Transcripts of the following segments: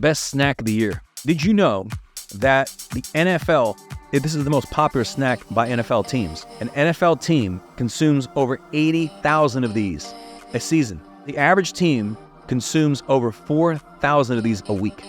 best snack of the year. Did you know that the NFL, this is the most popular snack by NFL teams. An NFL team consumes over 80,000 of these a season. The average team consumes over 4,000 of these a week.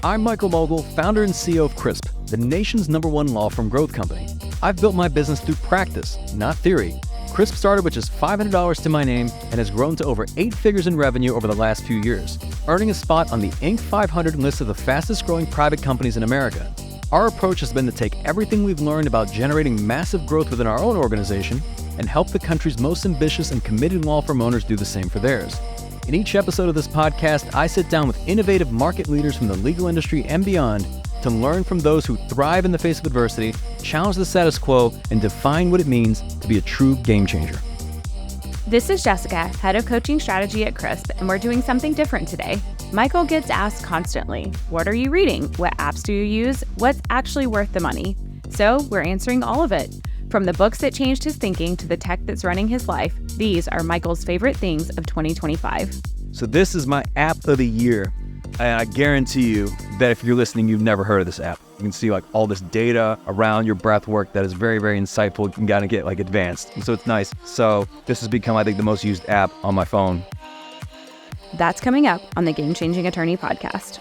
I'm Michael Mogill, founder and CEO of Crisp, the nation's #1 law firm growth company. I've built my business through practice, not theory. Crisp started with just $500 to my name and has grown to over 8 figures in revenue over the last few years, earning a spot on the Inc. 500 list of the fastest growing private companies in America. Our approach has been to take everything we've learned about generating massive growth within our own organization and help the country's most ambitious and committed law firm owners do the same for theirs. In each episode of this podcast, I sit down with innovative market leaders from the legal industry and beyond to learn from those who thrive in the face of adversity, challenge the status quo, and define what it means to be a true game changer. This is Jessica, head of coaching strategy at Crisp, and we're doing something different today. Michael gets asked constantly, what are you reading? What apps do you use? What's actually worth the money? So we're answering all of it. From the books that changed his thinking to the tech that's running his life, these are Michael's favorite things of 2025. So this is my app of the year. And I guarantee you that if you're listening, you've never heard of this app. You can see like all this data around your breath work that is very, very insightful. You can kind of get like advanced. And so it's nice. So this has become, I think, the most used app on my phone. That's coming up on the Game Changing Attorney podcast.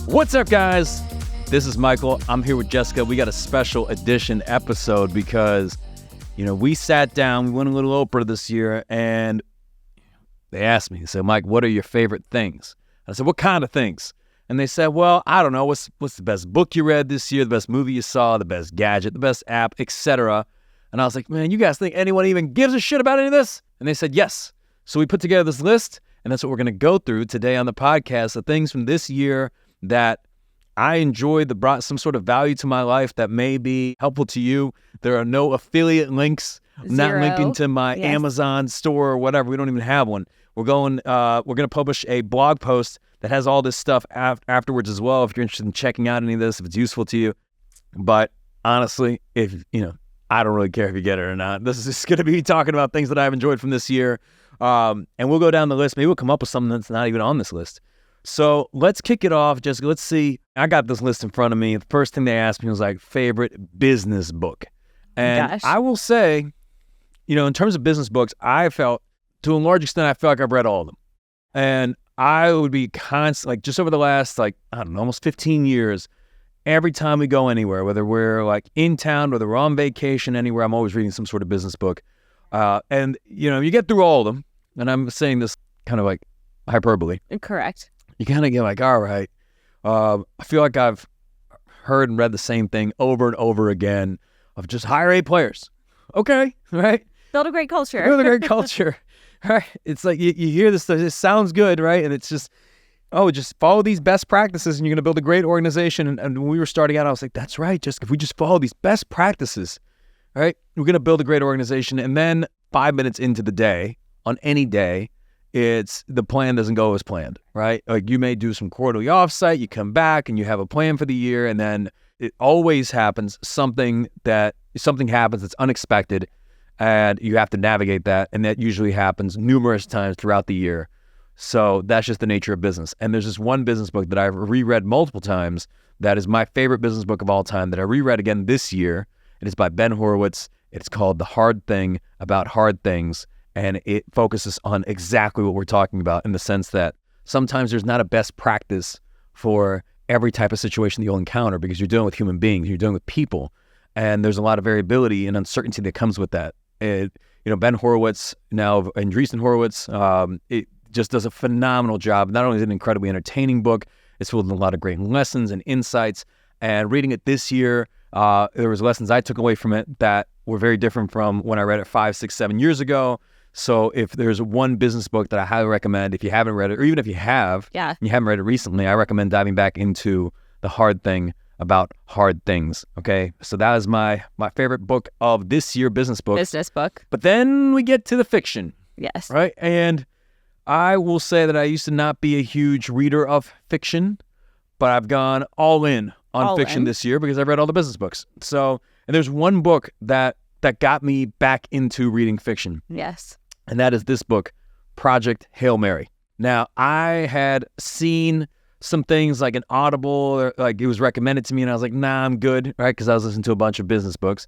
What's up, guys? This is Michael. I'm here with Jessica. We got a special edition episode because, we sat down, we went a little Oprah this year, and they asked me, they said, Mike, what are your favorite things? I said, what kind of things? And they said, well, I don't know. What's the best book you read this year, the best movie you saw, the best gadget, the best app, etc. And I was like, man, you guys think anyone even gives a shit about any of this? And they said, yes. So we put together this list, and that's what we're going to go through today on the podcast, the things from this year that I enjoyed, that brought some sort of value to my life that may be helpful to you. There are no affiliate links. I'm not linking to my Amazon store or whatever. We don't even have one. We're going to publish a blog post that has all this stuff afterwards as well, if you're interested in checking out any of this, if it's useful to you. But honestly, I don't really care if you get it or not. This is just going to be talking about things that I've enjoyed from this year. And we'll go down the list. Maybe we'll come up with something that's not even on this list. So let's kick it off, Jessica. Let's see. I got this list in front of me. The first thing they asked me was like favorite business book. And I will say, in terms of business books, I felt, to a large extent, I feel like I've read all of them. And I would be constant, just over the last, almost 15 years, every time we go anywhere, whether we're in town, whether we're on vacation, anywhere, I'm always reading some sort of business book. And you get through all of them. And I'm saying this kind of like hyperbole. Correct. You kind of get all right, I feel like I've heard and read the same thing over and over again of just hire A players. Okay, right? Build a great culture. Build a great culture. Right? It's like you hear this stuff, it sounds good, right? And it's just, just follow these best practices and you're going to build a great organization. And when we were starting out, I was like, that's right. If we just follow these best practices, right, we're going to build a great organization. And then 5 minutes into the day, on any day, it's the plan doesn't go as planned, right? Like you may do some quarterly offsite, you come back and you have a plan for the year, and then it always happens, something happens that's unexpected, and you have to navigate that, and that usually happens numerous times throughout the year. So that's just the nature of business. And there's this one business book that I've reread multiple times that is my favorite business book of all time that I reread again this year. It is by Ben Horowitz. It's called The Hard Thing About Hard Things. And it focuses on exactly what we're talking about in the sense that sometimes there's not a best practice for every type of situation that you'll encounter because you're dealing with human beings, you're dealing with people, and there's a lot of variability and uncertainty that comes with that. Ben Horowitz, now Andreessen Horowitz, it just does a phenomenal job. Not only is it an incredibly entertaining book, it's filled with a lot of great lessons and insights. And reading it this year, there was lessons I took away from it that were very different from when I read it 5, 6, 7 years ago. So if there's one business book that I highly recommend, if you haven't read it, or even if you have, and you haven't read it recently, I recommend diving back into The Hard Thing About Hard Things. Okay, so that is my favorite book of this year, business book. Business book. But then we get to the fiction. Yes. Right, and I will say that I used to not be a huge reader of fiction, but I've gone all in on fiction this year because I've read all the business books. So, and there's one book that got me back into reading fiction. Yes. And that is this book, Project Hail Mary. Now, I had seen some things like an Audible, or like it was recommended to me, and I was like, nah, I'm good, right? Because I was listening to a bunch of business books.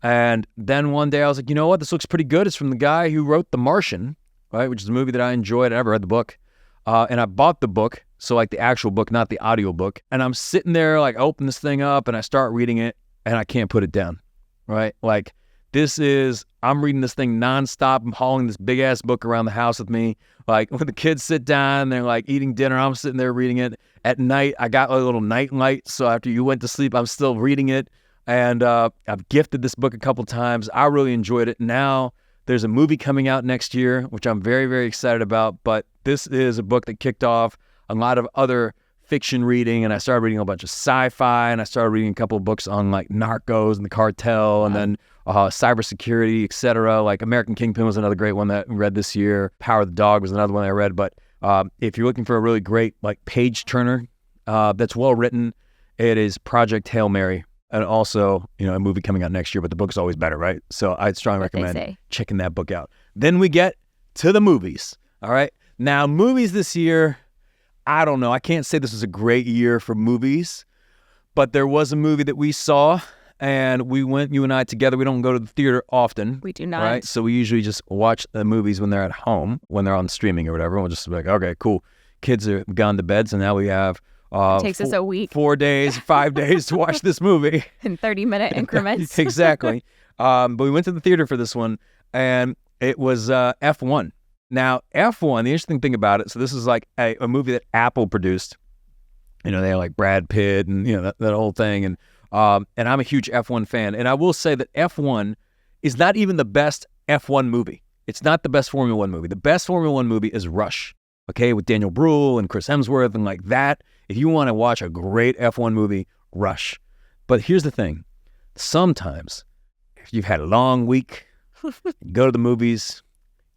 And then one day I was like, you know what? This looks pretty good. It's from the guy who wrote The Martian, right? Which is a movie that I enjoyed. I never read the book. And I bought the book, so like the actual book, not the audio book. And I'm sitting there, like, open this thing up, and I start reading it, and I can't put it down, right? Like, I'm reading this thing nonstop. I'm hauling this big ass book around the house with me. Like when the kids sit down, they're like eating dinner, I'm sitting there reading it. At night, I got a little night light. So after you went to sleep, I'm still reading it. And I've gifted this book a couple times. I really enjoyed it. Now there's a movie coming out next year, which I'm very, very excited about. But this is a book that kicked off a lot of other fiction reading, and I started reading a bunch of sci-fi, and I started reading a couple of books on like narcos and the cartel, and then cybersecurity, etc. Like American Kingpin was another great one that I read this year. Power of the Dog was another one I read. But if you're looking for a really great like page turner that's well written, it is Project Hail Mary, and also a movie coming out next year. But the book's always better, right? So I'd strongly recommend checking that book out. Then we get to the movies. All right, now movies this year. I don't know. I can't say this was a great year for movies, but there was a movie that we saw, and we went, you and I together. We don't go to the theater often. We do not. Right? So we usually just watch the movies when they're at home, when they're on streaming or whatever. We'll just be like, okay, cool. Kids are gone to bed, so now we have it takes us a week. 4 days, 5 days to watch this movie. In 30-minute increments. Exactly. But we went to the theater for this one, and it was F1. Now, F1, the interesting thing about it, so this is like a movie that Apple produced. They have like Brad Pitt and, that whole thing. And I'm a huge F1 fan. And I will say that F1 is not even the best F1 movie. It's not the best Formula One movie. The best Formula One movie is Rush, okay, with Daniel Bruhl and Chris Hemsworth and like that. If you want to watch a great F1 movie, Rush. But here's the thing. Sometimes, if you've had a long week, you go to the movies,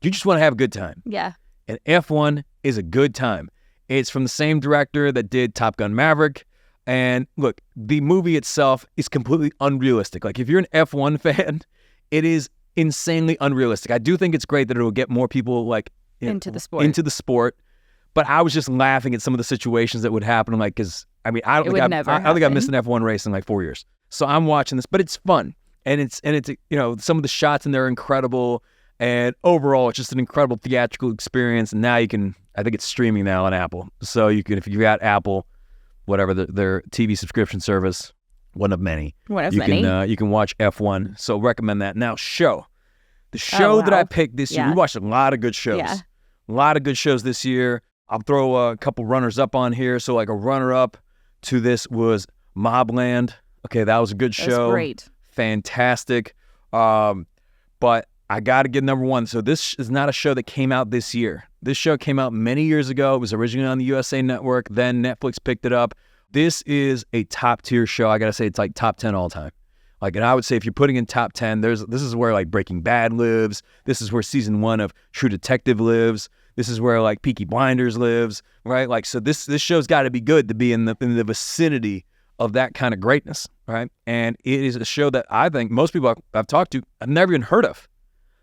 you just want to have a good time. Yeah. And F1 is a good time. It's from the same director that did Top Gun Maverick. And look, the movie itself is completely unrealistic. Like if you're an F1 fan, it is insanely unrealistic. I do think it's great that it will get more people like into the sport. But I was just laughing at some of the situations that would happen. Like, because I think I missed an F1 race in like 4 years. So I'm watching this, but it's fun. And it's some of the shots in there are incredible. And overall, it's just an incredible theatrical experience. And now I think it's streaming now on Apple. So you can, if you've got Apple, whatever their TV subscription service, one of many. You can watch F1. So recommend that. Now, the show that I picked this year, we watched a lot of good shows. Yeah. A lot of good shows this year. I'll throw a couple runners up on here. So like a runner up to this was Mobland. Okay, that was a good show. That was great. Fantastic. But I got to get number one. So this is not a show that came out this year. This show came out many years ago. It was originally on the USA Network. Then Netflix picked it up. This is a top tier show. I got to say it's like top 10 all time. Like, and I would say if you're putting in top 10, this is where like Breaking Bad lives. This is where season 1 of True Detective lives. This is where like Peaky Blinders lives, right? Like, so this show's got to be good to be in the vicinity of that kind of greatness, right? And it is a show that I think most people I've talked to have never even heard of.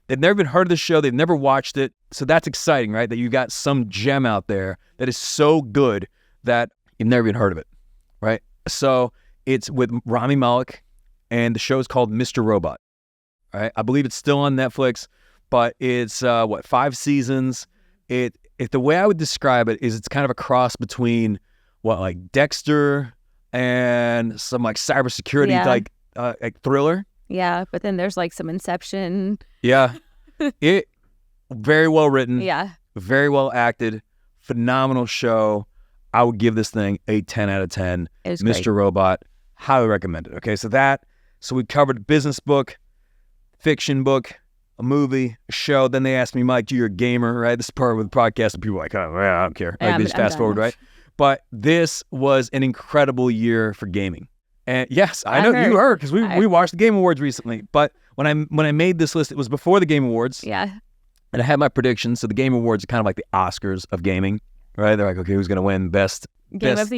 They've never even heard of the show. They've never watched it. So that's exciting, right? That you got some gem out there that is so good that you've never even heard of it, right? So it's with Rami Malek, and the show is called Mr. Robot, right? I believe it's still on Netflix, but it's 5 seasons. The way I would describe it is it's kind of a cross between like Dexter and some like cybersecurity like thriller. Yeah, but then there's like some Inception. Yeah. It very well written. Yeah. Very well acted. Phenomenal show. I would give this thing a 10 out of 10. It was Mr. great. Robot. Highly recommend it. Okay, so we covered business book, fiction book, a movie, a show. Then they asked me, Mike, you're a gamer, right? This is part of the podcast, and people are like, oh, well, I don't care. Like, they just fast forward, right? But this was an incredible year for gaming. And yes, I know you heard because we watched the Game Awards recently. But when I made this list, it was before the Game Awards. Yeah. And I had my predictions. So the Game Awards are kind of like the Oscars of gaming, right? They're like, okay, who's going to win best Game of the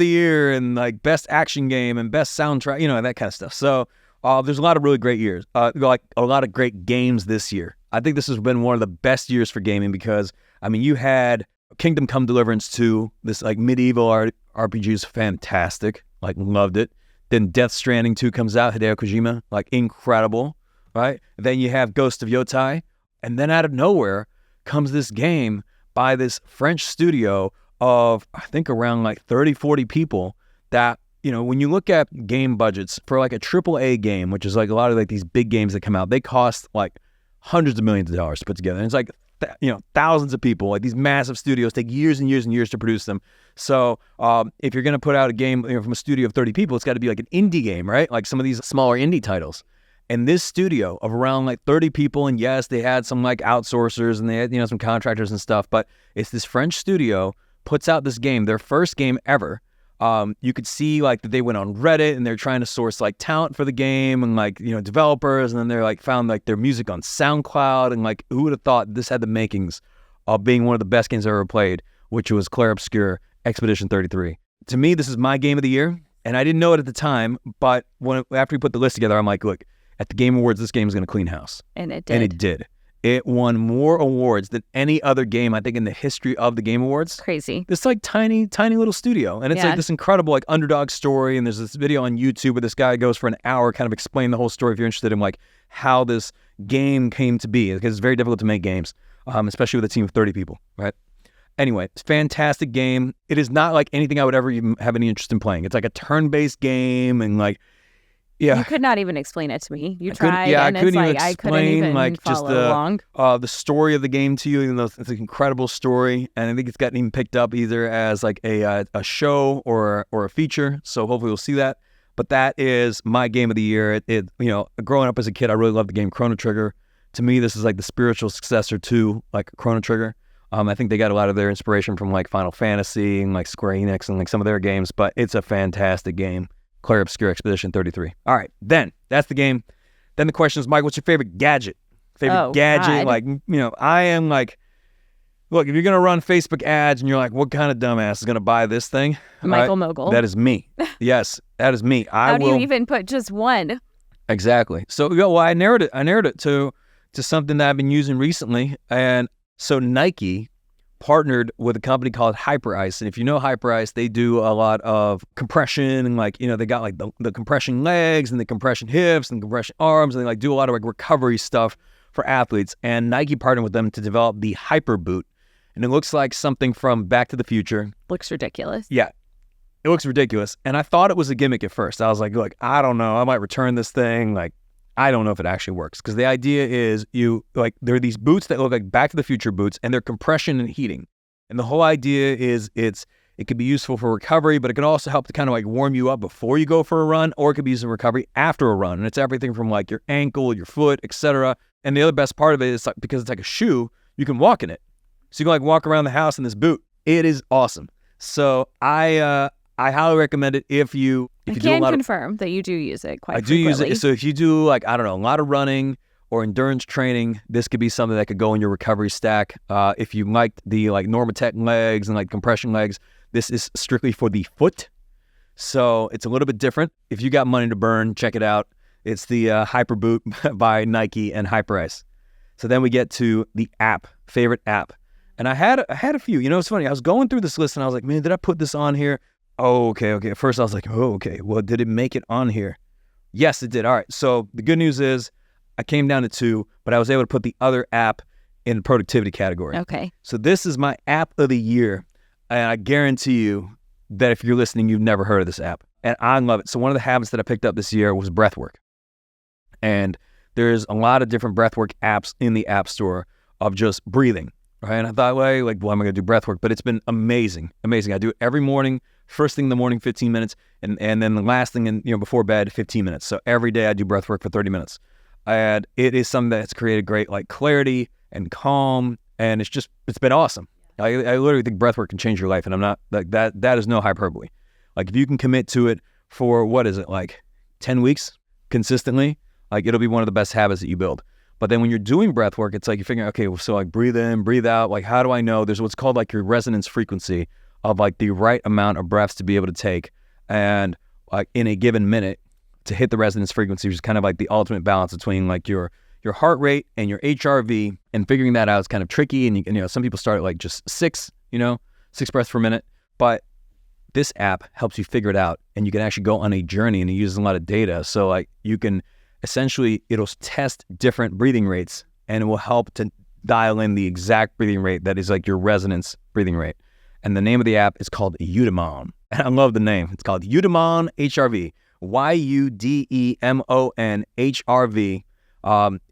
year and like best action game and best soundtrack, that kind of stuff. So there's a lot of really great years, like a lot of great games this year. I think this has been one of the best years for gaming because, you had Kingdom Come Deliverance 2, this like medieval RPG is fantastic, like loved it. Then Death Stranding 2 comes out, Hideo Kojima, like incredible, right? Then you have Ghost of Yotai, and then out of nowhere comes this game by this French studio of, I think, around like 30, 40 people that, when you look at game budgets for like a AAA game, which is like a lot of like these big games that come out, they cost like hundreds of millions of dollars to put together. And it's like, thousands of people, like these massive studios take years and years and years to produce them. So if you're going to put out a game from a studio of 30 people, it's got to be like an indie game, right? Like some of these smaller indie titles. And this studio of around like 30 people, and yes, they had some like outsourcers and they had, some contractors and stuff, but it's this French studio puts out this game, their first game ever. You could see like that they went on Reddit and they're trying to source like talent for the game and like, developers. And then they're like found like their music on SoundCloud. And like, who would have thought this had the makings of being one of the best games I've ever played, which was Clair Obscur Expedition 33. To me, this is my game of the year. And I didn't know it at the time, but after we put the list together, I'm like, look, at the Game Awards, this game is going to clean house. And it did. And it did. It won more awards than any other game, I think, in the history of the Game Awards. Crazy. This like tiny, tiny little studio. And it's like this incredible like underdog story. And there's this video on YouTube where this guy goes for an hour, kind of explain the whole story if you're interested in like how this game came to be. Because it's very difficult to make games, especially with a team of 30 people, right? Anyway, it's a fantastic game. It is not like anything I would ever even have any interest in playing. It's like a turn-based game and like, yeah. You could not even explain it to me. You tried, and it's like I couldn't even like follow just along. The story of the game to you, even though it's an incredible story, and I think it's gotten even picked up either as like a show or a feature. So hopefully we'll see that. But that is my game of the year. It growing up as a kid, I really loved the game Chrono Trigger. To me, this is like the spiritual successor to like Chrono Trigger. I think they got a lot of their inspiration from like Final Fantasy and like Square Enix and like some of their games, but it's a fantastic game. Clair Obscur Expedition 33. All right, then that's the game. Then the question is, Mike, what's your favorite gadget? God. Like, I am like, look, if you're going to run Facebook ads and you're like, what kind of dumbass is going to buy this thing? Michael Mogill. That is me. Yes, that is me. How do you even put just one? Exactly. So, I narrowed it to something that I've been using recently. And so Nike partnered with a company called Hyperice. And if you know Hyperice, they do a lot of compression and like, they got like the compression legs and the compression hips and compression arms. And they like do a lot of like recovery stuff for athletes. And Nike partnered with them to develop the Hyper Boot. And it looks like something from Back to the Future. Looks ridiculous. Yeah, it looks ridiculous. And I thought it was a gimmick at first. I was like, look, I don't know. I might return this thing. Like, I don't know if it actually works, because the idea is there are these boots that look like Back to the Future boots, and they're compression and heating. And the whole idea is it could be useful for recovery, but it can also help to kind of like warm you up before you go for a run, or it could be used in recovery after a run. And it's everything from like your ankle, your foot, etc. And the other best part of it is like, because it's like a shoe, you can walk in it. So you can like walk around the house in this boot. It is awesome. So I highly recommend it if you can confirm that you do use it quite frequently. I do use it. So if you do like, I don't know, a lot of running or endurance training, this could be something that could go in your recovery stack. If you like the like Normatec legs and like compression legs, this is strictly for the foot. So it's a little bit different. If you got money to burn, check it out. It's the Hyper Boot by Nike and Hyperice. So then we get to the favorite app. And I had a few. It's funny. I was going through this list and I was like, man, did I put this on here? Oh, okay. At first I was like, oh, okay. Well, did it make it on here? Yes, it did. All right. So the good news is I came down to 2, but I was able to put the other app in the productivity category. Okay. So this is my app of the year. And I guarantee you that if you're listening, you've never heard of this app. And I love it. So one of the habits that I picked up this year was Breathwork. And there's a lot of different Breathwork apps in the App Store of just breathing. Right. And I thought, well, am I going to do Breathwork? But it's been amazing. I do it every morning. First thing in the morning, 15 minutes, and then the last thing before bed, 15 minutes. So every day I do breath work for 30 minutes. And it is something that's created great like clarity and calm, and it's been awesome. I literally think breath work can change your life, and I'm not like that. That is no hyperbole. Like if you can commit to it for 10 weeks consistently, like it'll be one of the best habits that you build. But then when you're doing breath work, it's like you're figuring, okay, so like breathe in, breathe out. Like, how do I know? There's what's called like your resonance frequency of like the right amount of breaths to be able to take. And like in a given minute to hit the resonance frequency, which is kind of like the ultimate balance between like your heart rate and your HRV, and figuring that out is kind of tricky. And you know, some people start at like just 6 breaths per minute. But this app helps you figure it out, and you can actually go on a journey, and it uses a lot of data. So like you can essentially, it'll test different breathing rates, and it will help to dial in the exact breathing rate that is like your resonance breathing rate. And the name of the app is called Udemon. And I love the name. It's called Udemon HRV. Udemon HRV.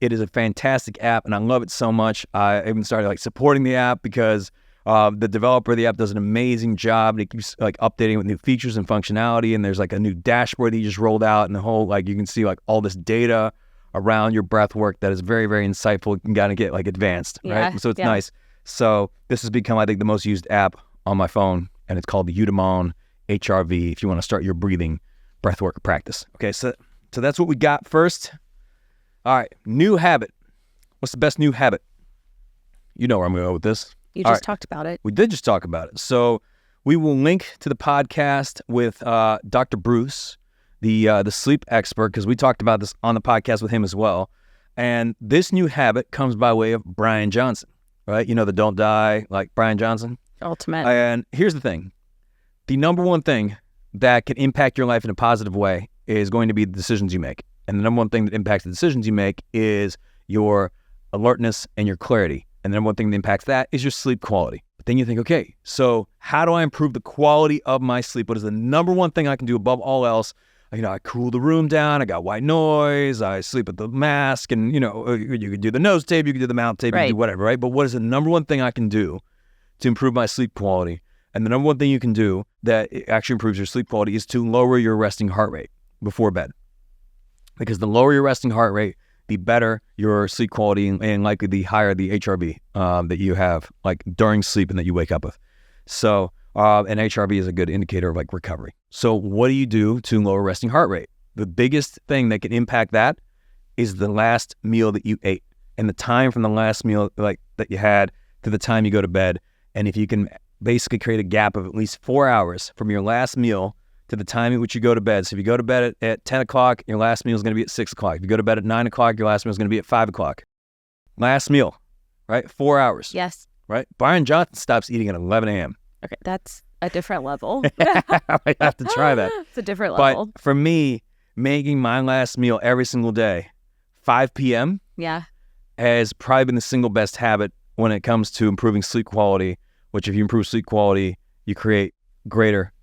It is a fantastic app, and I love it so much. I even started like supporting the app because the developer of the app does an amazing job, and it keeps like updating with new features and functionality. And there's like a new dashboard that you just rolled out, and the whole like you can see like all this data around your breath work that is very, very insightful. You can kind of get like advanced, right? So it's nice. So this has become, I think, the most used app on my phone, and it's called the Udemon HRV if you want to start your breathing breathwork practice. Okay, so that's what we got first. All right, new habit. What's the best new habit? You know where I'm going to go with this. You just talked about it. We did just talk about it. So we will link to the podcast with Dr. Bruce, the sleep expert, because we talked about this on the podcast with him as well. And this new habit comes by way of Brian Johnson, right? You know, the don't die like Brian Johnson. Ultimate. And here's the thing. The number one thing that can impact your life in a positive way is going to be the decisions you make. And the number one thing that impacts the decisions you make is your alertness and your clarity. And the number one thing that impacts that is your sleep quality. But then you think, okay, so how do I improve the quality of my sleep? What is the number one thing I can do above all else? You know, I cool the room down. I got white noise. I sleep with the mask. And, you know, you could do the nose tape. You could do the mouth tape. You could do whatever, right? But what is the number one thing I can do to improve my sleep quality? And the number one thing you can do that actually improves your sleep quality is to lower your resting heart rate before bed. Because the lower your resting heart rate, the better your sleep quality, and likely the higher the HRV that you have like during sleep and that you wake up with. So, and HRV is a good indicator of like recovery. So what do you do to lower resting heart rate? The biggest thing that can impact that is the last meal that you ate and the time from the last meal like that you had to the time you go to bed. And if you can basically create a gap of at least 4 hours from your last meal to the time at which you go to bed. So if you go to bed at 10 o'clock, your last meal is going to be at 6 o'clock. If you go to bed at 9 o'clock, your last meal is going to be at 5 o'clock. Last meal, right? 4 hours. Yes. Right? Brian Johnson stops eating at 11 a.m. Okay, that's a different level. I have to try that. It's a different level. But for me, making my last meal every single day, 5 p.m. has probably been the single best habit when it comes to improving sleep quality, which if you improve sleep quality, you create greater,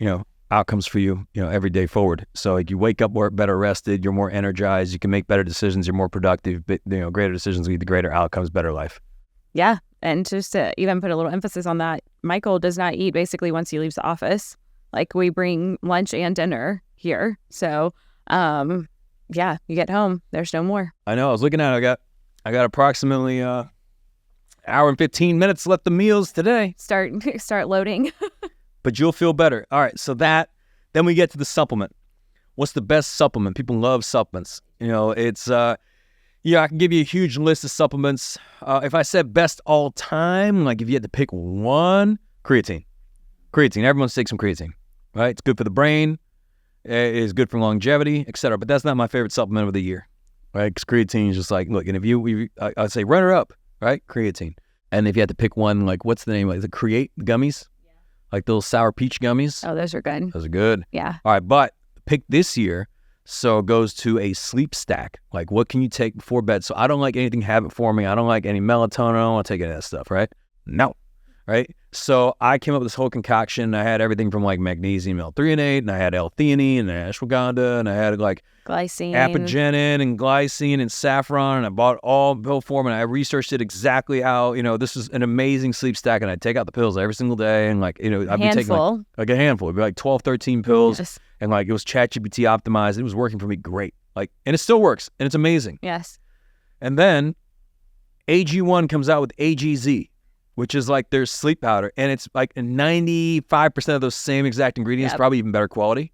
outcomes for you, every day forward. So like you wake up more better rested, you're more energized, you can make better decisions, you're more productive, but greater decisions lead to greater outcomes, better life. Yeah. And just to even put a little emphasis on that, Michael does not eat basically once he leaves the office. Like we bring lunch and dinner here. So you get home, there's no more. I know. I was looking at it. I got approximately hour and 15 minutes left of meals today. Start loading. But you'll feel better. All right, so then we get to the supplement. What's the best supplement? People love supplements. It's, I can give you a huge list of supplements. If I said best all time, like if you had to pick one, creatine. Creatine, everyone takes some creatine, right? It's good for the brain. It is good for longevity, etc. But that's not my favorite supplement of the year, right? Because creatine is just like, look, and if I'd say runner up, right? Creatine. And if you had to pick one, like what's the name? Like the Create gummies? Like those sour peach gummies. Oh, those are good. Those are good. Yeah. All right, but pick this year, so it goes to a sleep stack. Like what can you take before bed? So I don't like anything habit forming. I don't like any melatonin. I don't want to take any of that stuff, right? No. Right? So I came up with this whole concoction. I had everything from like magnesium L-threonate, and I had L-theanine, and ashwagandha, and I had like glycine, apigenin, and glycine, and saffron, and I bought all pill form, and I researched it exactly how, this is an amazing sleep stack, and I take out the pills every single day, and like, I'd be taking like a handful. It'd be like 12, 13 pills, yes. And like it was ChatGPT optimized. It was working for me great. Like, and it still works, and it's amazing. Yes. And then AG1 comes out with AGZ, which is like their sleep powder, and it's like 95% of those same exact ingredients, probably even better quality.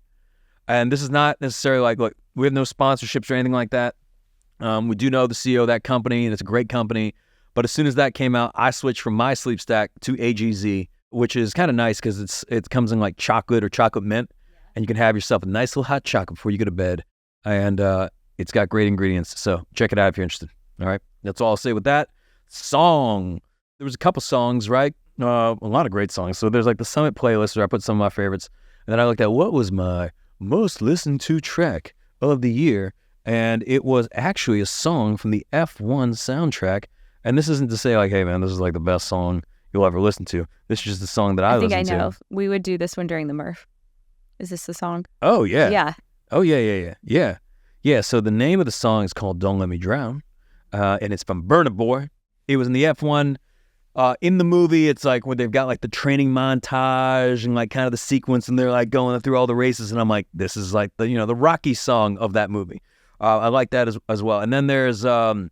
And this is not necessarily like, look, we have no sponsorships or anything like that. We do know the CEO of that company, and it's a great company. But as soon as that came out, I switched from my sleep stack to AGZ, which is kind of nice because it comes in like chocolate or chocolate mint, and you can have yourself a nice little hot chocolate before you go to bed. And it's got great ingredients, so check it out if you're interested. All right, that's all I'll say with that. Song. There was a couple songs, right? A lot of great songs. So there's like the Summit playlist where I put some of my favorites. And then I looked at what was my most listened to track of the year. And it was actually a song from the F1 soundtrack. And this isn't to say like, hey man, this is like the best song you'll ever listen to. This is just the song that I listen to. I think I know. We would do this one during the Murph. Is this the song? Oh, yeah. Yeah. Oh, yeah. Yeah, so the name of the song is called Don't Let Me Drown. And it's from Burna Boy. It was in the F1. In the movie, it's like where they've got like the training montage and like kind of the sequence, and they're like going through all the races, and I'm like, this is like the the Rocky song of that movie. I like that as well. And then there's To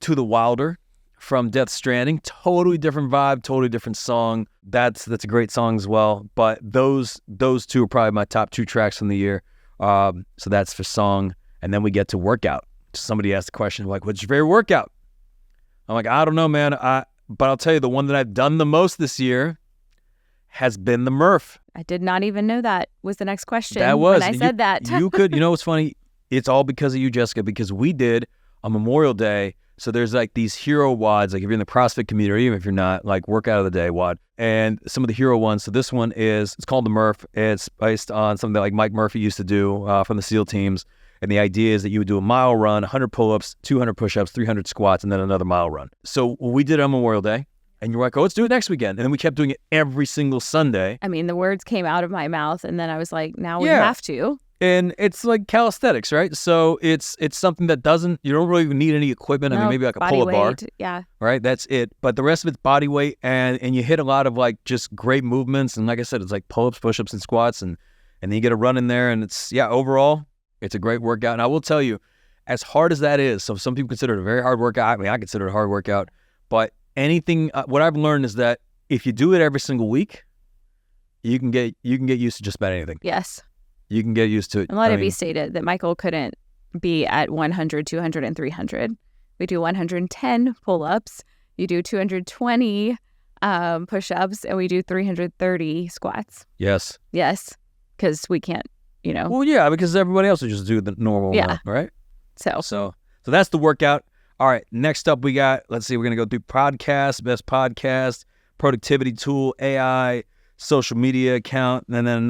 the Wilder from Death Stranding. Totally different vibe, totally different song. That's a great song as well. But those two are probably my top 2 tracks from the year. So that's for song. And then we get to workout. Somebody asked the question like, what's your favorite workout? I'm like, I don't know, man. But I'll tell you, the one that I've done the most this year has been the Murph. I did not even know that was the next question. That was. When I said that. You could, what's funny? It's all because of you, Jessica, because we did a Memorial Day. So there's like these hero WODs, like if you're in the CrossFit community, or even if you're not, like workout of the day WOD. And some of the hero ones. So this one it's called the Murph. It's based on something that like Mike Murphy used to do from the SEAL teams. And the idea is that you would do a mile run, 100 pull-ups, 200 push-ups, 300 squats, and then another mile run. So we did it on Memorial Day, and you're like, oh, let's do it next weekend. And then we kept doing it every single Sunday. I mean, the words came out of my mouth, and then I was like, now we have to. And it's like calisthenics, right? So it's something that you don't really need any equipment. I mean, maybe like a pull-up bar. Yeah. Right? That's it. But the rest of it's body weight, and you hit a lot of like just great movements. And like I said, it's like pull-ups, push-ups, and squats, and then you get a run in there, and it's, overall, it's a great workout. And I will tell you, as hard as that is, so some people consider it a very hard workout. I mean, I consider it a hard workout. But anything, what I've learned is that if you do it every single week, you can get used to just about anything. Yes. You can get used to it. And let it be stated that Michael couldn't be at 100, 200, and 300. We do 110 pull-ups. You do 220 push-ups, and we do 330 squats. Yes. Yes, because we can't, Well, yeah, because everybody else will just do the normal one, right? So that's the workout. All right, next up we got, let's see, we're going to go through podcasts, best podcast, productivity tool, AI, social media account, and then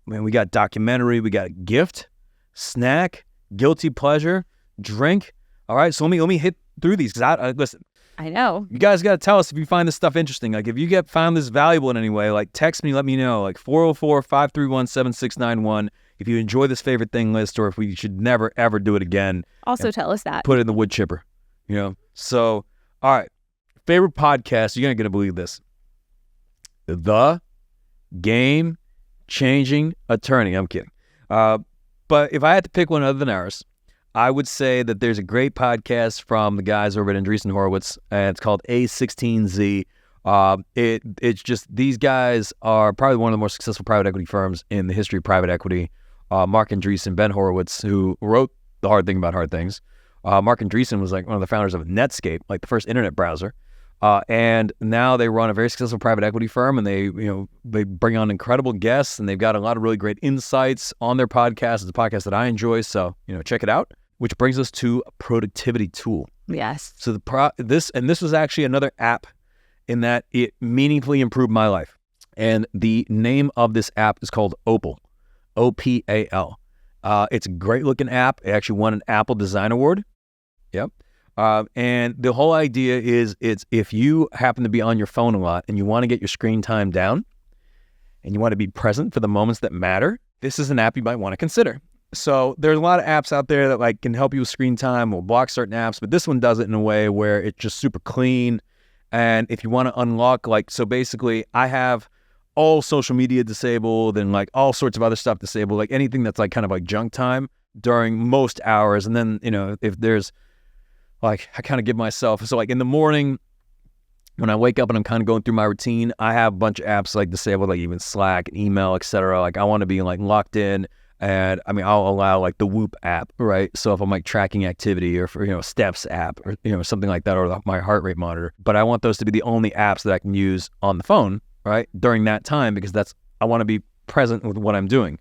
we got documentary, we got gift, snack, guilty pleasure, drink. All right, so let me hit through these because listen. I know. You guys got to tell us if you find this stuff interesting. Like if you found this valuable in any way, like text me, let me know. Like 404-531-7691 if you enjoy this favorite thing list or if we should never, ever do it again. Also tell us that. Put it in the wood chipper, So, all right. Favorite podcast, you're not going to believe this. The Game Changing Attorney. I'm kidding. But if I had to pick one other than ours, I would say that there's a great podcast from the guys over at Andreessen Horowitz, and it's called A16Z. It's just, these guys are probably one of the more successful private equity firms in the history of private equity. Mark Andreessen, Ben Horowitz, who wrote The Hard Thing About Hard Things. Mark Andreessen was like one of the founders of Netscape, like the first internet browser. And now they run a very successful private equity firm, and they bring on incredible guests, and they've got a lot of really great insights on their podcast. It's a podcast that I enjoy, so check it out. Which brings us to a productivity tool. Yes. So this was actually another app in that it meaningfully improved my life. And the name of this app is called Opal, O-P-A-L. It's a great looking app. It actually won an Apple Design Award. Yep. And the whole idea is it's if you happen to be on your phone a lot and you want to get your screen time down and you want to be present for the moments that matter, this is an app you might want to consider. So there's a lot of apps out there that like can help you with screen time or block certain apps, but this one does it in a way where it's just super clean. And if you want to unlock, so basically I have all social media disabled and like all sorts of other stuff disabled, like anything that's like kind of like junk time during most hours. And then, if there's like, I kind of give myself, so like in the morning when I wake up and I'm kind of going through my routine, I have a bunch of apps like disabled, like even Slack, email, etc. Like I want to be like locked in. And I mean, I'll allow like the Whoop app, right? So if I'm like tracking activity or for, steps app or, something like that, or my heart rate monitor, but I want those to be the only apps that I can use on the phone, right? During that time, because I want to be present with what I'm doing.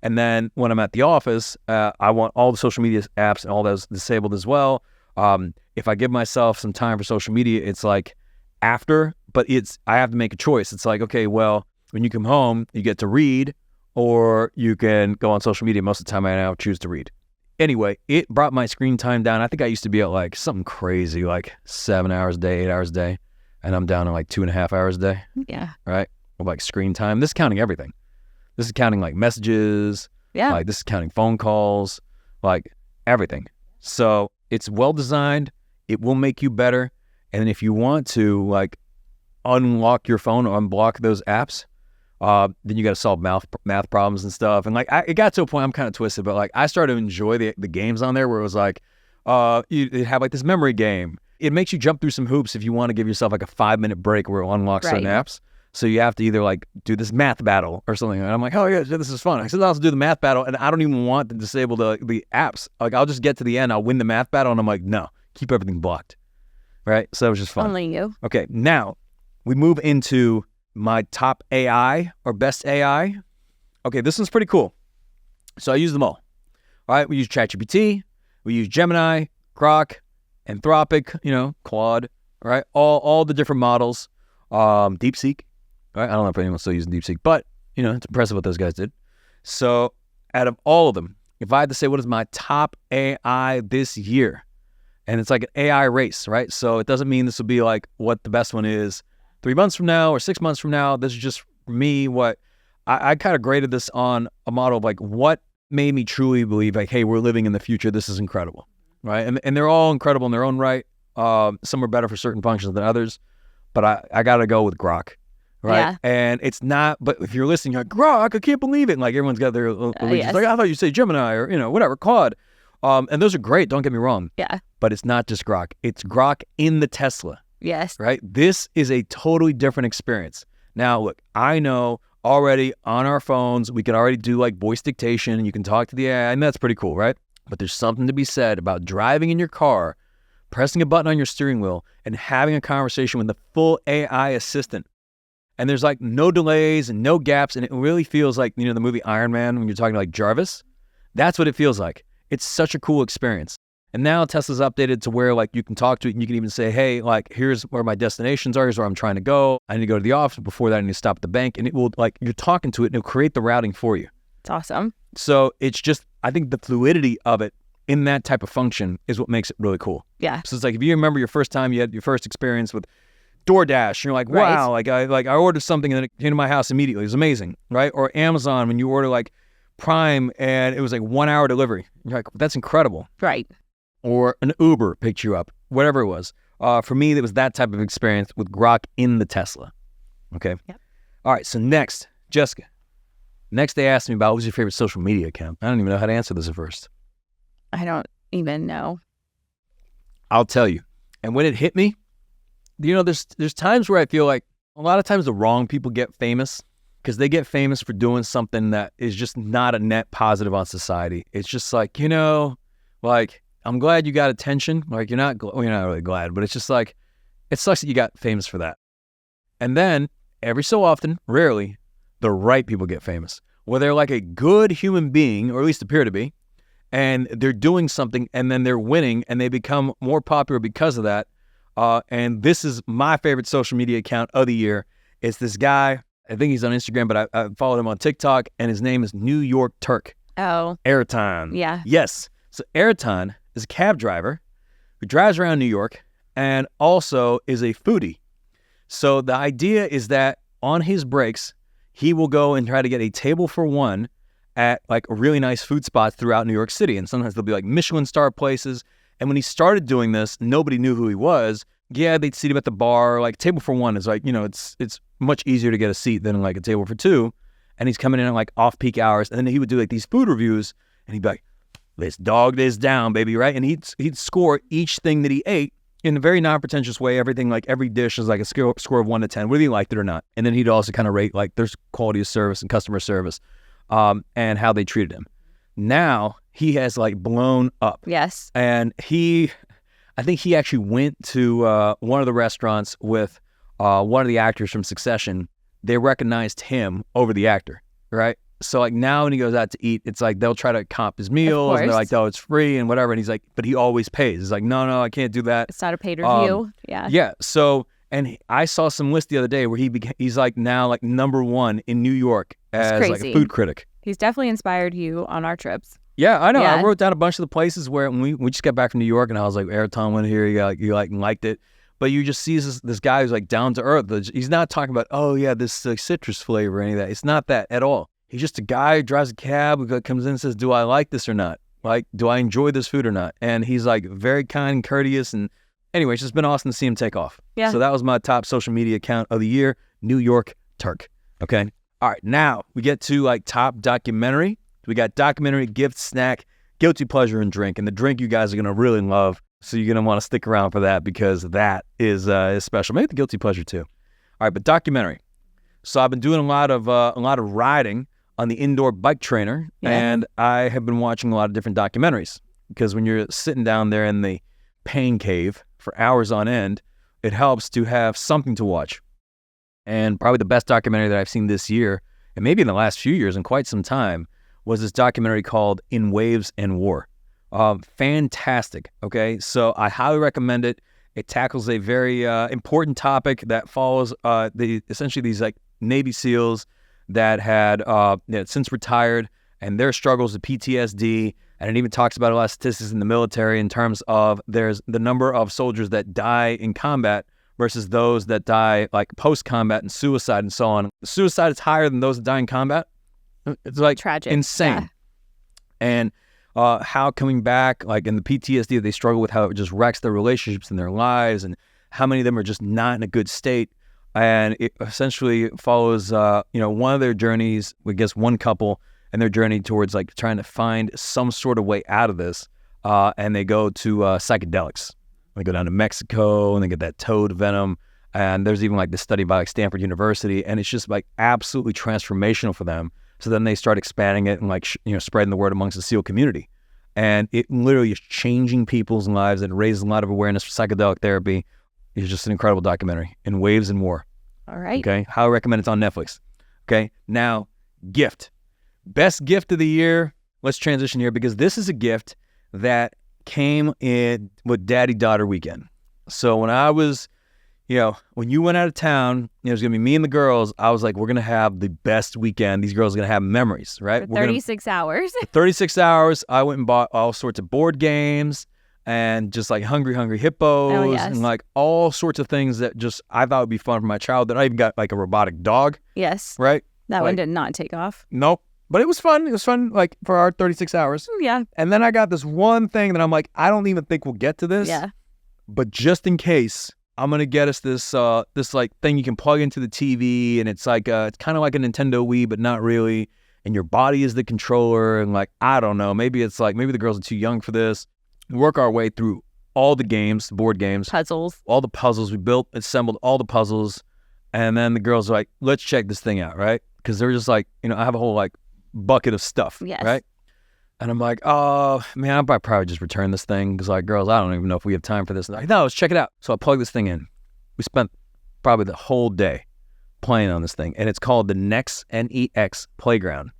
And then when I'm at the office, I want all the social media apps and all those disabled as well. If I give myself some time for social media, it's like after, but I have to make a choice. It's like, okay, well, when you come home, you get to read, or you can go on social media. Most of the time I now choose to read. Anyway, it brought my screen time down. I think I used to be at like something crazy, like 7 hours a day, 8 hours a day. And I'm down to like 2.5 hours a day. Yeah. Right? Of like screen time. This is counting everything. This is counting like messages. Yeah. Like this is counting phone calls, like everything. So it's well designed. It will make you better. And if you want to like unlock your phone or unblock those apps, then you got to solve math problems and stuff. And like, it got to a point, I'm kind of twisted, but like I started to enjoy the games on there where it was like, you have like this memory game. It makes you jump through some hoops if you want to give yourself like a 5-minute break where it unlocks certain apps. So you have to either like do this math battle or something. And I'm like, oh yeah, this is fun. I said, I'll also do the math battle, and I don't even want to disable the apps. Like I'll just get to the end, I'll win the math battle, and I'm like, no, keep everything blocked. Right? So it was just fun. Only you. Okay, now we move into my top AI or best AI. Okay, this one's pretty cool. So I use them all. All right, we use ChatGPT, we use Gemini, Grok, Anthropic, Claude, all right? All the different models. DeepSeek, right? I don't know if anyone's still using DeepSeek, but, it's impressive what those guys did. So out of all of them, if I had to say what is my top AI this year, and it's like an AI race, right? So it doesn't mean this will be like what the best one is 3 months from now or 6 months from now. This is just me, what I kind of graded this on a model of like what made me truly believe like, hey, we're living in the future. This is incredible, right? And they're all incredible in their own right. Some are better for certain functions than others, but I got to go with Grok, right? Yeah. And it's not, but if you're listening, you're like, Grok, I can't believe it. And like everyone's got their allegiance. Like, I thought you'd say Gemini or, whatever, Claude. And those are great. Don't get me wrong. Yeah. But it's not just Grok. It's Grok in the Tesla. Yes. Right? This is a totally different experience. Now, look, I know already on our phones, we can already do like voice dictation and you can talk to the AI, and that's pretty cool, right? But there's something to be said about driving in your car, pressing a button on your steering wheel, and having a conversation with the full AI assistant. And there's like no delays and no gaps, and it really feels like, the movie Iron Man when you're talking to like Jarvis. That's what it feels like. It's such a cool experience. And now Tesla's updated to where like you can talk to it and you can even say, hey, like here's where my destinations are, here's where I'm trying to go. I need to go to the office. Before that, I need to stop at the bank. And it will like, you're talking to it and it'll create the routing for you. It's awesome. So it's just, I think the fluidity of it in that type of function is what makes it really cool. Yeah. So it's like, if you remember your first time you had your first experience with DoorDash, you're like, wow, like I ordered something and then it came to my house immediately. It was amazing, right? Or Amazon, when you order like Prime and it was like 1 hour delivery. You're like, that's incredible. Right. Or an Uber picked you up, whatever it was. For me, it was that type of experience with Grok in the Tesla. Okay. Yep. All right. So next, Jessica. Next, they asked me about what was your favorite social media account. I don't even know how to answer this at first. I don't even know. I'll tell you. And when it hit me, there's times where I feel like a lot of times the wrong people get famous because they get famous for doing something that is just not a net positive on society. It's just like, like, I'm glad you got attention. Like you're not really glad, but it's just like, it sucks that you got famous for that. And then every so often, rarely, the right people get famous, where they're like a good human being, or at least appear to be, and they're doing something and then they're winning and they become more popular because of that. And this is my favorite social media account of the year. It's this guy, I think he's on Instagram, but I followed him on TikTok, and his name is New York Turk. Oh. Airton. Yeah. Yes. So Airton is a cab driver who drives around New York and also is a foodie. So the idea is that on his breaks, he will go and try to get a table for one at like really nice food spots throughout New York City. And sometimes they'll be like Michelin star places. And when he started doing this, nobody knew who he was. Yeah, they'd seat him at the bar. Like table for one is like, it's much easier to get a seat than like a table for two. And he's coming in at like off-peak hours. And then he would do like these food reviews and he'd be like, let's dog this down, baby, right? And he'd score each thing that he ate in a very non-pretentious way. Everything, like every dish is like a score of 1 to 10, whether he liked it or not. And then he'd also kind of rate like there's quality of service and customer service and how they treated him. Now he has like blown up. Yes. And I think he actually went to one of the restaurants with one of the actors from Succession. They recognized him over the actor, right? So like now when he goes out to eat, it's like they'll try to comp his meals and they're like, oh, it's free and whatever. And he's like, but he always pays. He's like, no, I can't do that. It's not a paid review. Yeah. Yeah. So, and I saw some list the other day where he's like now like #1 in New York as like a food critic. He's definitely inspired you on our trips. Yeah, I know. Yeah. I wrote down a bunch of the places where when we just got back from New York, and I was like, Airton went here, you liked it. But you just see this guy who's like down to earth. He's not talking about, oh yeah, this citrus flavor or any of that. It's not that at all. He's just a guy who drives a cab, who comes in and says, do I like this or not? Like, do I enjoy this food or not? And he's like very kind and courteous. And anyway, it's just been awesome to see him take off. Yeah. So that was my top social media account of the year, New York Turk. Okay. All right. Now we get to like top documentary. We got documentary, gift, snack, guilty pleasure, and drink. And the drink you guys are going to really love. So you're going to want to stick around for that because that is special. Maybe the guilty pleasure too. All right, but documentary. So I've been doing a lot of riding on the indoor bike trainer, and I have been watching a lot of different documentaries because when you're sitting down there in the pain cave for hours on end, it helps to have something to watch. And probably the best documentary that I've seen this year, and maybe in the last few years in quite some time, was this documentary called In Waves and War. Fantastic. Okay. So I highly recommend it. It tackles a very important topic that follows essentially these like Navy SEALs that had since retired and their struggles with PTSD. And it even talks about a lot of statistics in the military in terms of there's the number of soldiers that die in combat versus those that die like post-combat and suicide and so on. Suicide is higher than those that die in combat. It's like tragic. Insane. Yeah. And how coming back, like in the PTSD that they struggle with, how it just wrecks their relationships and their lives, and how many of them are just not in a good state. And it essentially follows, one of their journeys, I guess one couple, and their journey towards like trying to find some sort of way out of this. And they go to psychedelics. They go down to Mexico and they get that toad venom. And there's even like this study by like Stanford University, and it's just like absolutely transformational for them. So then they start expanding it and like, spreading the word amongst the SEAL community. And it literally is changing people's lives and raises a lot of awareness for psychedelic therapy. It's just an incredible documentary, In Waves and War. All right. Okay. Highly recommend. It's on Netflix. Okay. Now, gift. Best gift of the year. Let's transition here because this is a gift that came in with Daddy-Daughter weekend. So when I was, when you went out of town, it was going to be me and the girls. I was like, we're going to have the best weekend. These girls are going to have memories, right? For 36 hours. 36 hours. I went and bought all sorts of board games and just like Hungry Hippos and like all sorts of things that just I thought would be fun for my child. That I even got like a robotic dog. Yes. Right? That one did not take off. Nope. But it was fun. It was fun like for our 36 hours. Yeah. And then I got this one thing that I'm like, I don't even think we'll get to this. Yeah. But just in case, I'm going to get us this like thing you can plug into the TV, and it's like it's kind of like a Nintendo Wii, but not really. And your body is the controller, and like, I don't know, maybe the girls are too young for this. We work our way through all the games, the board games. Puzzles. All the puzzles. We assembled all the puzzles, and then the girls are like, let's check this thing out, right? Because they're just like, I have a whole like bucket of stuff, yes. Right? And I'm like, oh, man, I'll probably just return this thing because, like, girls, I don't even know if we have time for this. And like, no, let's check it out. So I plug this thing in. We spent probably the whole day playing on this thing. And it's called the Nex, N-E-X Playground.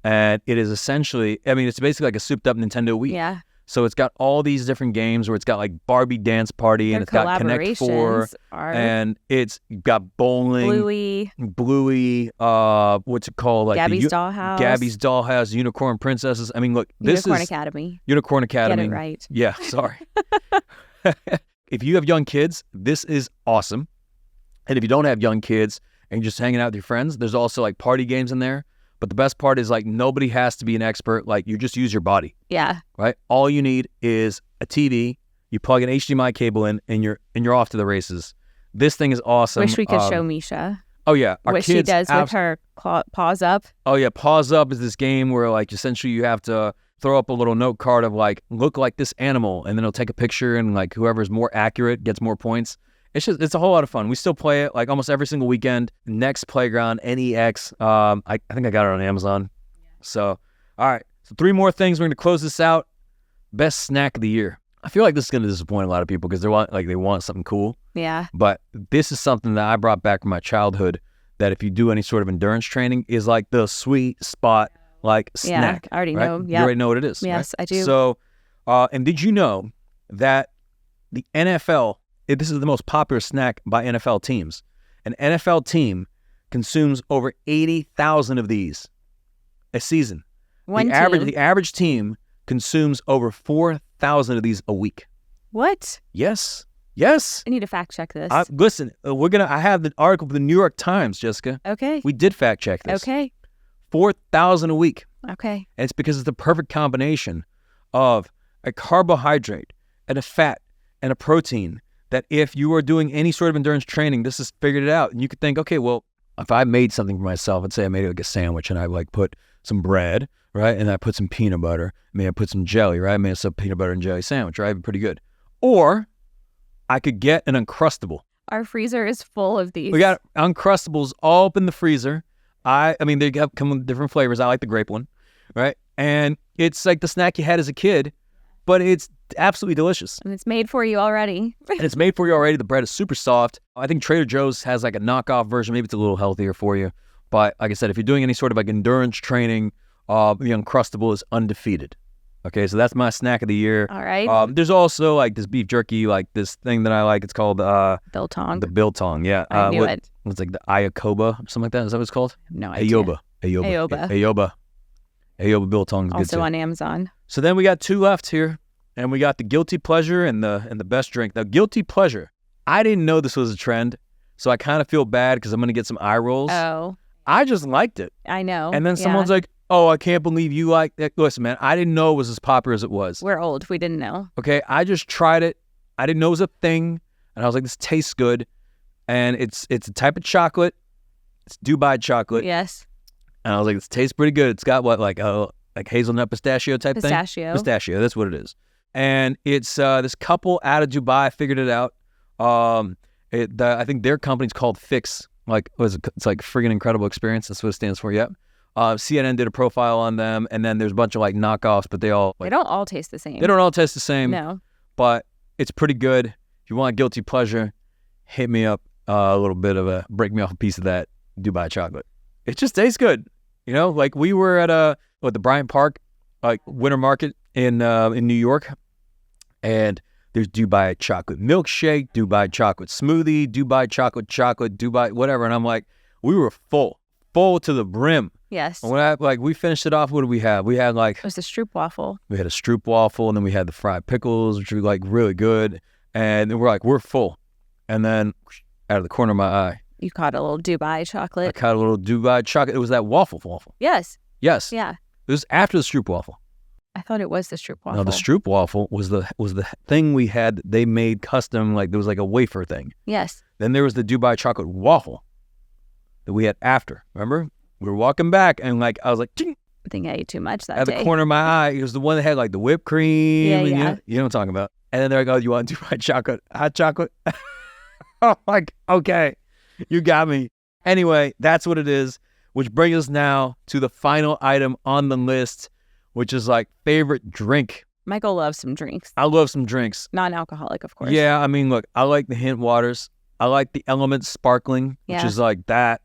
And it is essentially, it's basically like a souped-up Nintendo Wii. Yeah. So it's got all these different games where it's got like Barbie Dance Party and it's got Connect 4 and it's got bowling, Bluey, what's it called? Like Gabby's Dollhouse, Unicorn Princesses. I mean, look, this Unicorn is Academy. Unicorn Academy. Get it right. Yeah, sorry. If you have young kids, this is awesome. And if you don't have young kids and you're just hanging out with your friends, there's also like party games in there. But the best part is like nobody has to be an expert. Like you just use your body. Yeah. Right. All you need is a TV. You plug an HDMI cable in, and you're off to the races. This thing is awesome. Wish we could show Misha. Oh yeah, what she does with her paws up. Oh yeah, paws up is this game where like essentially you have to throw up a little note card of like look like this animal, and then it'll take a picture, and like whoever's more accurate gets more points. It's a whole lot of fun. We still play it like almost every single weekend. Next Playground, N-E-X. I think I got it on Amazon. Yeah. So, all right. So 3 more things. We're going to close this out. Best snack of the year. I feel like this is going to disappoint a lot of people because they want something cool. Yeah. But this is something that I brought back from my childhood that if you do any sort of endurance training is like the sweet spot snack. I already right? know. You already know what it is. Yes, right? I do. So, and did you know that the NFL, this is the most popular snack by NFL teams. An NFL team consumes over 80,000 of these a season. The average team consumes over 4,000 of these a week. What? Yes. I need to fact check this. Listen, I have the article from the New York Times, Jessica. Okay. We did fact check this. Okay. 4,000 a week. Okay. And it's because it's the perfect combination of a carbohydrate and a fat and a protein that if you are doing any sort of endurance training, this has figured it out. And you could think, okay, well, if I made something for myself, let's say I made like a sandwich and I put some bread, right? And I put some peanut butter. Maybe I put some jelly, right? I made a peanut butter and jelly sandwich, right? It'd be pretty good. Or I could get an Uncrustable. Our freezer is full of these. We got Uncrustables all up in the freezer. I mean, they come with different flavors. I like the grape one, right? And it's like the snack you had as a kid, but it's absolutely delicious. And it's made for you already. And it's made for you already. The bread is super soft. I think Trader Joe's has like a knockoff version. Maybe it's a little healthier for you. But like I said, if you're doing any sort of like endurance training, the Uncrustable is undefeated. Okay, so that's my snack of the year. All right. There's also like this beef jerky, like this thing that I like. It's called biltong. The biltong, yeah. I knew it. It's like the Ayakoba or something like that. Is that what it's called? No idea. Ayoba biltong. Also on Amazon. So then we got 2 left here, and we got the guilty pleasure and the best drink. Now, guilty pleasure. I didn't know this was a trend, so I kind of feel bad because I'm going to get some eye rolls. Oh. I just liked it. I know. And then someone's like, oh, I can't believe you like that. Listen, man, I didn't know it was as popular as it was. We're old. We didn't know. Okay, I just tried it. I didn't know it was a thing. And I was like, this tastes good. And it's a type of chocolate. It's Dubai chocolate. Yes. And I was like, this tastes pretty good. It's got what, like hazelnut pistachio type thing? Pistachio, that's what it is. And it's this couple out of Dubai figured it out. I think their company's called Fix. It's like friggin' incredible experience. That's what it stands for. Yep. CNN did a profile on them, and then there's a bunch of like knockoffs, but they don't all taste the same. They don't all taste the same. No. But it's pretty good. If you want a guilty pleasure, hit me up a little bit of break me off a piece of that Dubai chocolate. It just tastes good. You know, like we were at the Bryant Park winter market in New York, and there's Dubai chocolate milkshake, Dubai chocolate smoothie, Dubai chocolate, Dubai whatever, and I'm like, we were full to the brim. Yes. And when we finished it off, what did we have? We had it was the stroopwafel. We had a stroopwafel, and then we had the fried pickles, which were like really good, and then we're full, and then out of the corner of my eye, you caught a little Dubai chocolate. I caught a little Dubai chocolate. It was that waffle. Yes. Yeah. It was after the stroopwafel. I thought it was the stroopwafel. No, the stroopwafel was the thing we had. They made custom, like there was like a wafer thing. Yes. Then there was the Dubai chocolate waffle that we had after. Remember? We were walking back, and like I was like, Ching! I think I ate too much that At day. the corner of my eye, it was the one that had like the whipped cream. Yeah, and yeah. You know what I'm talking about. And then they're like, oh, you want Dubai chocolate, hot chocolate? I'm like, okay, you got me. Anyway, that's what it is, which brings us now to the final item on the list, which is like favorite drink. Michael loves some drinks. I love some drinks. Non-alcoholic, of course. Yeah, I mean, look, I like the Hint waters. I like the Element Sparkling, which is like that.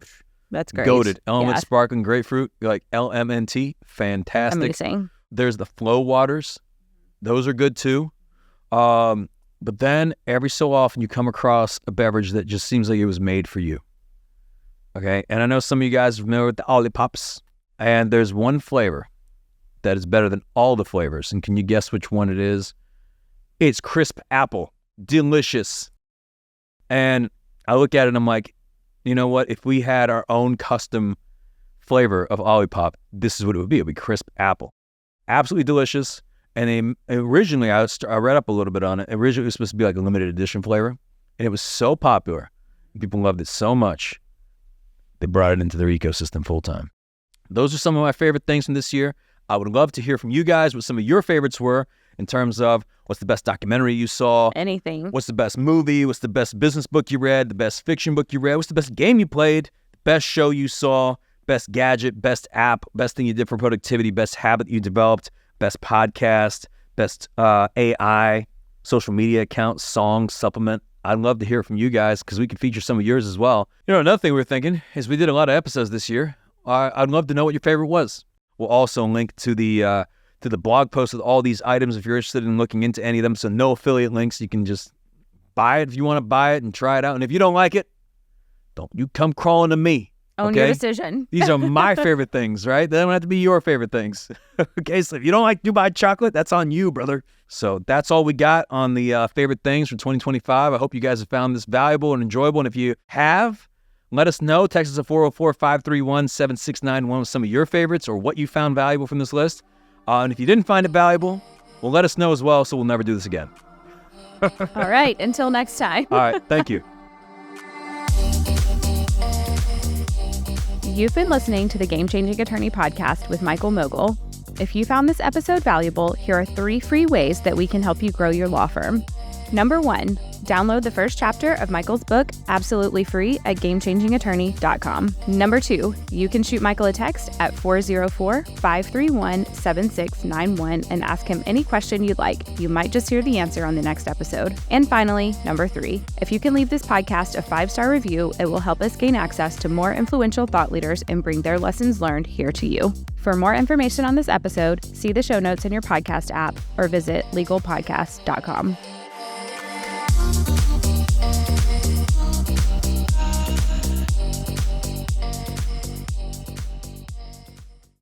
That's great. Goated. Element Sparkling Grapefruit, like LMNT, fantastic. Amazing. There's the Flow waters. Those are good too. But then every so often you come across a beverage that just seems like it was made for you. Okay, and I know some of you guys are familiar with the Olipop's, and there's one flavor that is better than all the flavors. And can you guess which one it is? It's crisp apple. Delicious. And I look at it and I'm like, you know what? If we had our own custom flavor of Olipop, this is what it would be. It would be crisp apple. Absolutely delicious. And originally, I read up a little bit on it. Originally, it was supposed to be like a limited edition flavor. And it was so popular. People loved it so much. They brought it into their ecosystem full time. Those are some of my favorite things from this year. I would love to hear from you guys what some of your favorites were in terms of what's the best documentary you saw. Anything. What's the best movie? What's the best business book you read? The best fiction book you read? What's the best game you played? The best show you saw? best gadget, best app, best thing you did for productivity, best habit you developed, best podcast, best AI, social media account, song, supplement. I'd love to hear from you guys because we can feature some of yours as well. Another thing we're thinking is we did a lot of episodes this year. I'd love to know what your favorite was. We'll also link to the blog post with all these items if you're interested in looking into any of them. So no affiliate links. You can just buy it if you want to buy it and try it out. And if you don't like it, don't you come crawling to me. Own your decision. These are my favorite things, right? They don't have to be your favorite things. Okay, so if you don't like Dubai chocolate, that's on you, brother. So that's all we got on the favorite things for 2025. I hope you guys have found this valuable and enjoyable. And if you have, let us know. Text us at 404-531-7691 with some of your favorites or what you found valuable from this list. And if you didn't find it valuable, well, let us know as well so we'll never do this again. All right, until next time. All right, thank you. You've been listening to the Game Changing Attorney podcast with Michael Mogill. If you found this episode valuable, here are 3 free ways that we can help you grow your law firm. Number 1, download the first chapter of Michael's book absolutely free at gamechangingattorney.com. Number 2, you can shoot Michael a text at 404-531-7691 and ask him any question you'd like. You might just hear the answer on the next episode. And finally, number 3, if you can leave this podcast a 5-star review, it will help us gain access to more influential thought leaders and bring their lessons learned here to you. For more information on this episode, see the show notes in your podcast app or visit legalpodcast.com.